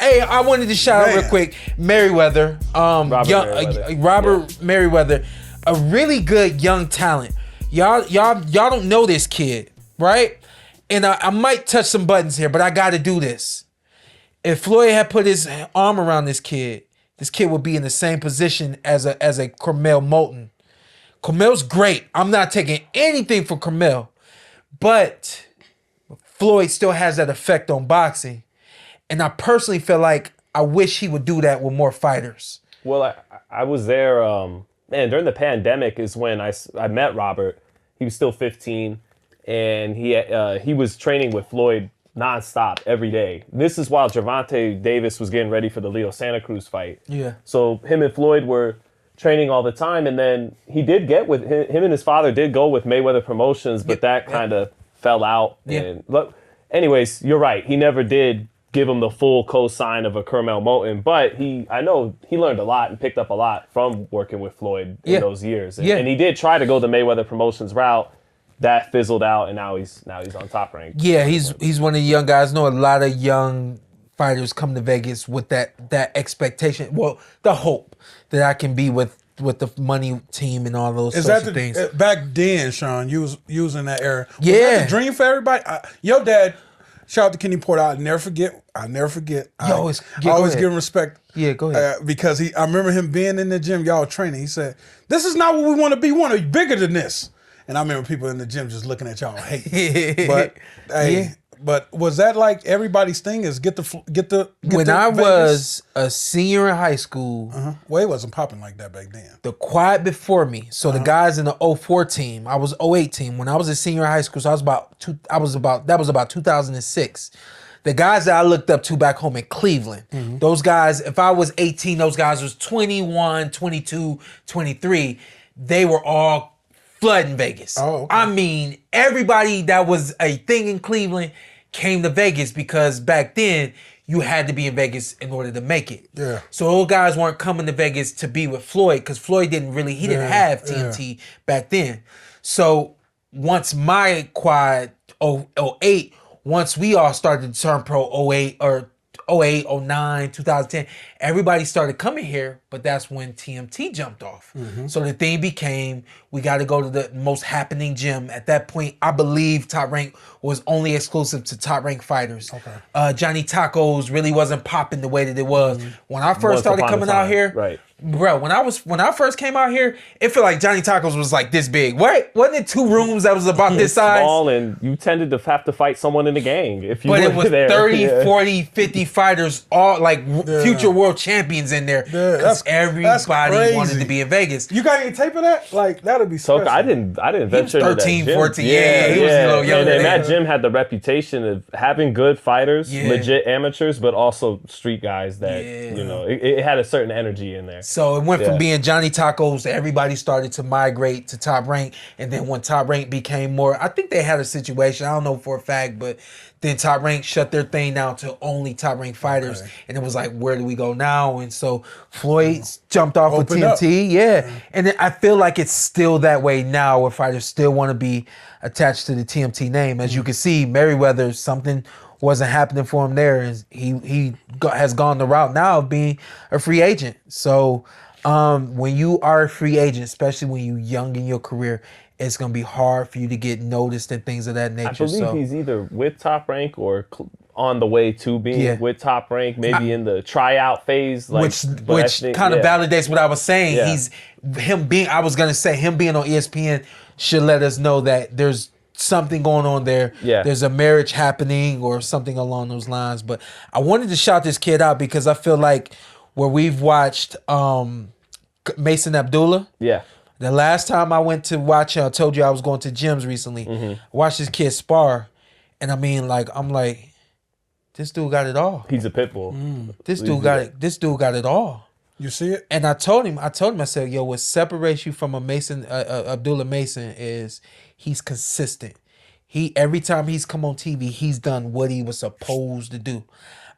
Hey, I wanted to shout out real quick, Meriwether, Robert Meriwether, a really good young talent. Y'all don't know this kid, right? And I might touch some buttons here, but I got to do this. If Floyd had put his arm around this kid would be in the same position as a Cormel Moulton. Cormel's great. I'm not taking anything from Cormel, but Floyd still has that effect on boxing. And I personally feel like I wish he would do that with more fighters. Well, I was there, during the pandemic is when I met Robert. He was still 15, and he was training with Floyd nonstop every day. This is while Gervonta Davis was getting ready for the Leo Santa Cruz fight. Yeah. So him and Floyd were training all the time, and then he did get with him and his father did go with Mayweather Promotions, but that kind of fell out. Yeah. And look, anyways, you're right. He never did give him the full cosign of a Cormel Moulton, but I know he learned a lot and picked up a lot from working with Floyd in those years. And he did try to go the Mayweather Promotions route. That fizzled out, and now he's on Top Rank. Yeah, he's one of the young guys. I know a lot of young fighters come to Vegas with that expectation. Well, the hope that I can be with the money team and all those sorts of things. Back then, Sean, you was in that era. Was Yeah. that the dream for everybody? Your dad, shout out to Kenny Porter. I'll never forget. I always give him respect. Yeah, go ahead. Because I remember him being in the gym, y'all training. He said, "This is not what we want to be. We want to be bigger than this." And I remember people in the gym just looking at y'all hate. But but was that like everybody's thing? Is get when I was a senior in high school, well, it wasn't popping like that back then. the quad before me, so the guys in the 04 team, I was 08 team. When I was a senior in high school, so that was about 2006. The guys that I looked up to back home in Cleveland, those guys, if I was 18, those guys was 21, 22, 23. They were all flooding Vegas. Oh, okay. I mean, everybody that was a thing in Cleveland came to Vegas because back then you had to be in Vegas in order to make it. Yeah. So those guys weren't coming to Vegas to be with Floyd because Floyd didn't have TMT back then. So once my quad 08, once we all started to turn pro 08 or 08, 09, 2010, everybody started coming here, but that's when TMT jumped off. So the thing became, we got to go to the most happening gym. At that point, I believe Top Rank was only exclusive to Top Rank fighters. Okay. Johnny Tacos really wasn't popping the way that it was. When I first started coming out here, right. Bro, when I first came out here, it felt like Johnny Tacos was like this big. What? Wasn't it 2 rooms that was about this size? Small, and you tended to have to fight someone in the gang if you But were it was there. 30, 40, 50 fighters, all like future world champions in there. Because everybody wanted to be in Vegas. You got any tape of that? Like, that'd be special. So I didn't venture into that 13, gym. 14. Yeah, he was a little younger. And that gym had the reputation of having good fighters, legit amateurs, but also street guys that, it had a certain energy in there. So it went from being Johnny Tacos to everybody started to migrate to Top Rank. And then when Top Rank became more, I think they had a situation, I don't know for a fact, but then Top Rank shut their thing down to only Top Rank fighters. Okay. And it was like, where do we go now? And so Floyd jumped off with TMT. Yeah. And then I feel like it's still that way now where fighters still want to be attached to the TMT name. As you can see, Meriwether, something wasn't happening for him there. And he has gone the route now of being a free agent. So when you are a free agent, especially when you're young in your career, it's going to be hard for you to get noticed and things of that nature. I believe he's either with Top Rank or on the way to being with Top Rank, maybe in the tryout phase. Which kind of validates what I was saying. Yeah. Him being on ESPN should let us know that there's something going on there. Yeah. There's a marriage happening or something along those lines. But I wanted to shout this kid out because I feel like where we've watched Mason Abdullah. Yeah. The last time I went to watch, I told you I was going to gyms recently. I watched this kid spar, and I mean, I'm like, this dude got it all. He's a pit bull. This dude got it. This dude got it all. You see it? And I told him, I said, yo, what separates you from a Mason, Abdullah Mason is he's consistent. Every time he's come on TV, he's done what he was supposed to do.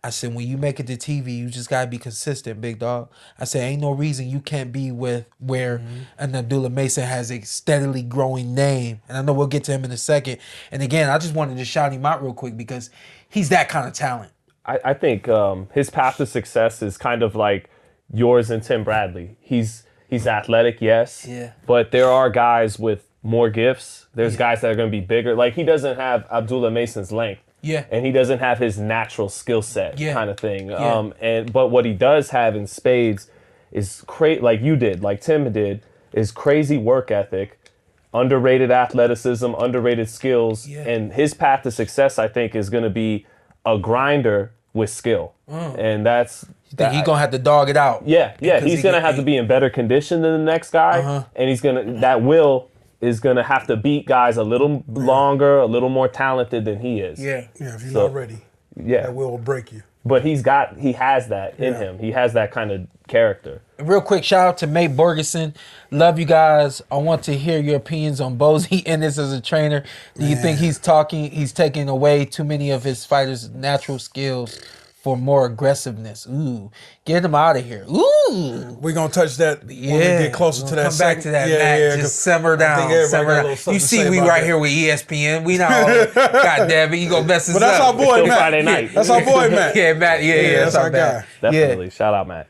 I said, when you make it to TV, you just gotta be consistent, big dog. I said, ain't no reason you can't be with where an Abdullah Mason has a steadily growing name. And I know we'll get to him in a second. And again, I just wanted to shout him out real quick because he's that kind of talent. I think his path to success is kind of like yours and Tim Bradley. He's athletic, yes. Yeah. But there are guys with more gifts. There's guys that are going to be bigger. Like, he doesn't have Abdullah Mason's length. Yeah. And he doesn't have his natural skill set kind of thing. Yeah. But what he does have in spades is like you did, like Tim did, is crazy work ethic, underrated athleticism, underrated skills. Yeah. And his path to success, I think, is going to be a grinder with skill. And that's... You think he's going to have to dog it out? Yeah. He's going to have to be in better condition than the next guy. And he's going to... That is going to have to beat guys a little longer, a little more talented than he is. Yeah. Yeah, if you're not ready, that will break you. But he has that in him. He has that kind of character. Real quick, shout out to Nate Borgeson. Love you guys. I want to hear your opinions on Bozy Ennis as a trainer. Do you think he's taking away too many of his fighters' natural skills for more aggressiveness? Ooh, get him out of here. Ooh. We're going to touch that when we get closer to that. Come back to that, Matt. Just simmer down. You see, we right here with ESPN. We not all, God damn it, you going to mess us up. But that's our boy, Matt. Friday night. That's our boy, Matt. Yeah, Matt. Yeah, that's our guy. Definitely. Shout out, Matt.